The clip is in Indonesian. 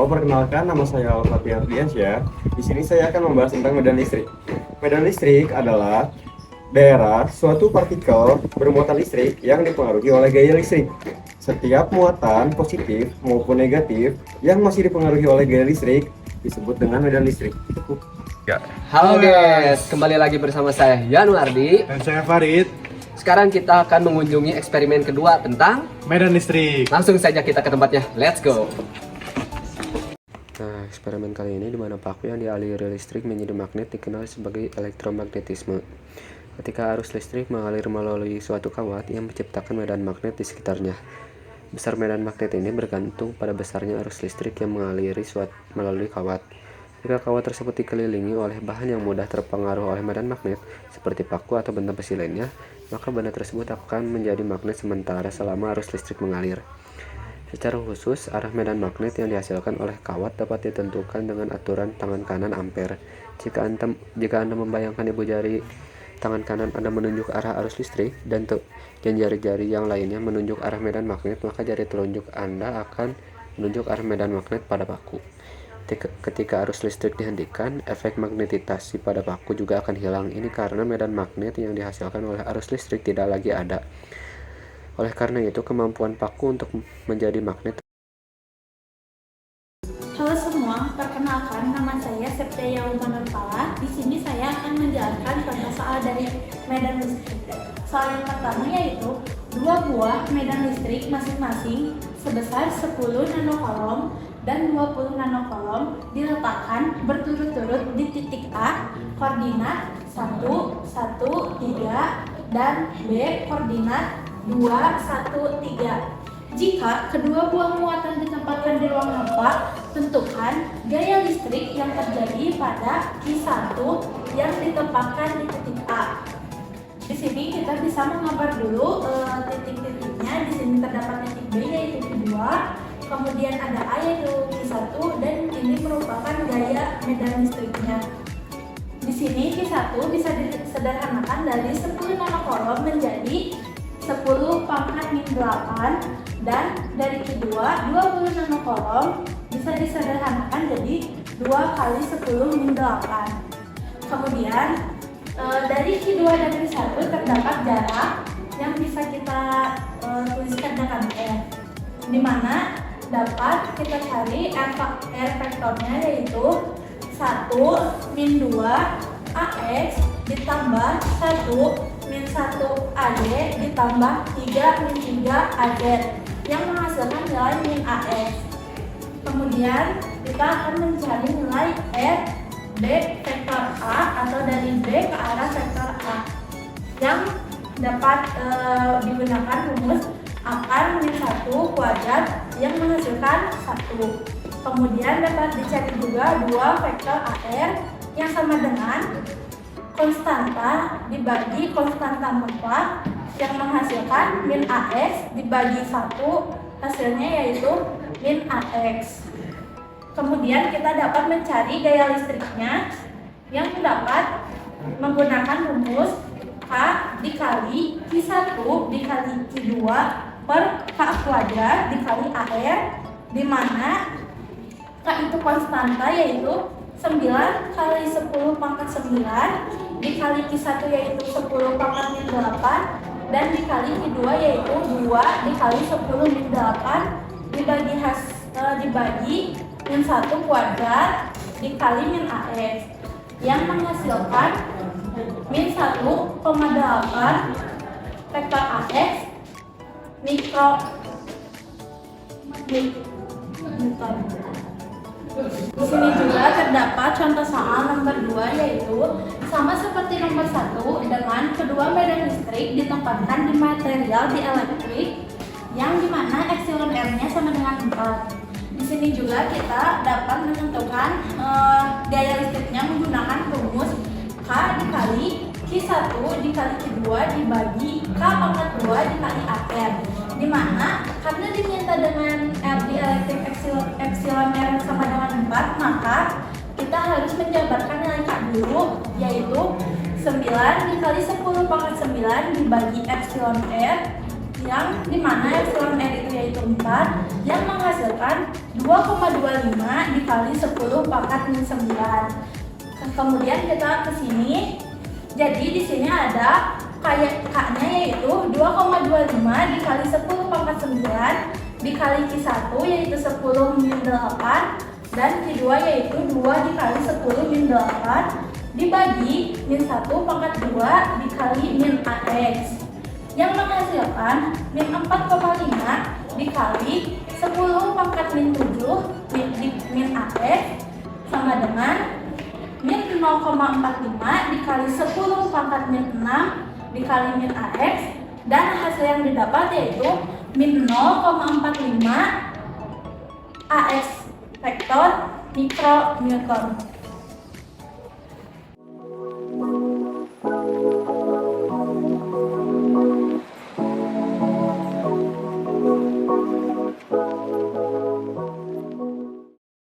perkenalkan nama saya Alfatih Ardiansyah. Di sini saya akan membahas tentang medan listrik. Medan listrik adalah daerah suatu partikel bermuatan listrik yang dipengaruhi oleh gaya listrik. Setiap muatan positif maupun negatif yang masih dipengaruhi oleh gaya listrik disebut dengan medan listrik. Ya. Halo guys, kembali lagi bersama saya Yanuardi Dan saya Farid. Sekarang kita akan mengunjungi eksperimen kedua tentang Medan listrik. langsung saja kita ke tempatnya. Let's go. Nah, eksperimen kali ini di mana paku yang dialiri listrik menjadi magnet dikenal sebagai elektromagnetisme. Ketika arus listrik mengalir melalui suatu kawat yang menciptakan medan magnet di sekitarnya. Besar medan magnet ini bergantung pada besarnya arus listrik yang mengaliri melalui kawat. Jika kawat tersebut dikelilingi oleh bahan yang mudah terpengaruh oleh medan magnet, seperti paku atau benda besi lainnya, maka benda tersebut akan menjadi magnet sementara selama arus listrik mengalir. Secara khusus, arah medan magnet yang dihasilkan oleh kawat dapat ditentukan dengan aturan tangan kanan ampere. Jika Anda membayangkan ibu jari tangan kanan Anda menunjuk arah arus listrik dan jari-jari yang lainnya menunjuk arah medan magnet, maka jari telunjuk Anda akan menunjuk arah medan magnet pada paku. Ketika arus listrik dihentikan, efek magnetitasi pada paku juga akan hilang. Ini karena medan magnet yang dihasilkan oleh arus listrik tidak lagi ada. Oleh karena itu, kemampuan paku untuk menjadi magnet. Halo semua, perkenalkan nama saya Septia Nurpala. Di sini saya akan menjelaskan contoh soal dari medan listrik. Soal yang pertama yaitu dua buah medan listrik masing-masing sebesar 10 nanocoulomb dan 20 nanocoulomb diletakkan berturut-turut di titik A, koordinat 1, 1, 3, dan B, koordinat 2, 1, 3. Jika kedua buah muatan ditempatkan di ruang hampa, tentukan gaya listrik yang terjadi pada Q1 yang ditempatkan di titik A. Di sini kita bisa menggambar dulu titik-titiknya. Di sini terdapat titik B yaitu Q2, kemudian ada A yaitu Q1, dan ini merupakan gaya medan listriknya. Di sini Q1 bisa disederhanakan dari 10 nanocoulomb menjadi 10 pangkat min 8, dan dari Q2 20 nanocoulomb bisa disederhanakan jadi 2 kali 10 min 8. Kemudian dari Q2 dan Q1 terdapat jarak yang bisa kita tuliskan dengan R, di mana dapat kita cari R vektornya yaitu 1 min 2 AX ditambah 1 min 1 AD ditambah 3 min 3 AZ yang menghasilkan nilai min AX. Kemudian kita akan mencari nilai R B vektor A atau dari B ke arah vektor A yang dapat digunakan rumus akar min 1 kuadrat yang menghasilkan 1. Kemudian dapat dicari juga 2 vektor AR yang sama dengan konstanta dibagi konstanta mutlak yang menghasilkan min AX dibagi 1, hasilnya yaitu min AX. Kemudian kita dapat mencari gaya listriknya yang dapat menggunakan rumus K dikali Q1 dikali Q2 per K kuadrat dikali AR, di mana K itu konstanta yaitu 9 kali 10 pangkat 9 dikali Q1 yaitu 10 pangkat min 8 dan dikali Q2 yaitu 2 dikali 10 min 8 dibagi min 1 kuadrat dikali min AX yang menghasilkan min 1,8 vektor AX mikrometer. Di sini juga terdapat contoh soal nomor 2 yaitu sama seperti nomor 1 dengan kedua medan listrik ditempatkan di material dielektrik yang dimana epsilon R-nya sama dengan 4. Di sini juga kita dapat menentukan gaya listriknya menggunakan rumus K dikali Q1 dikali Q2 dibagi K pangkat 2 dikali AR, di mana karena diminta dengan R dielektrik epsilon R sama dengan 4, maka kita harus menjabarkan nilai K dulu, yaitu 9 dikali 10 pangkat 9 dibagi epsilon R yang dimana epsilon R itu yaitu 4 yang menghasilkan 2,25 dikali 10 pangkat min 9. Kemudian kita ke sini. Jadi di sini ada K-nya yaitu 2,25 dikali 10 pangkat 9 dikali Q1 yaitu 10 min 8 dan Q2 yaitu 2 dikali 10 min 8 dibagi min 1 pangkat 2 dikali min AX yang menghasilkan min 4,5 dikali 10 pangkat min 7 min AX sama dengan min 0,45 dikali 10 pangkat min 6 dikali min AX dan hasil yang didapat yaitu min 0,45 AX vektor mikronewton.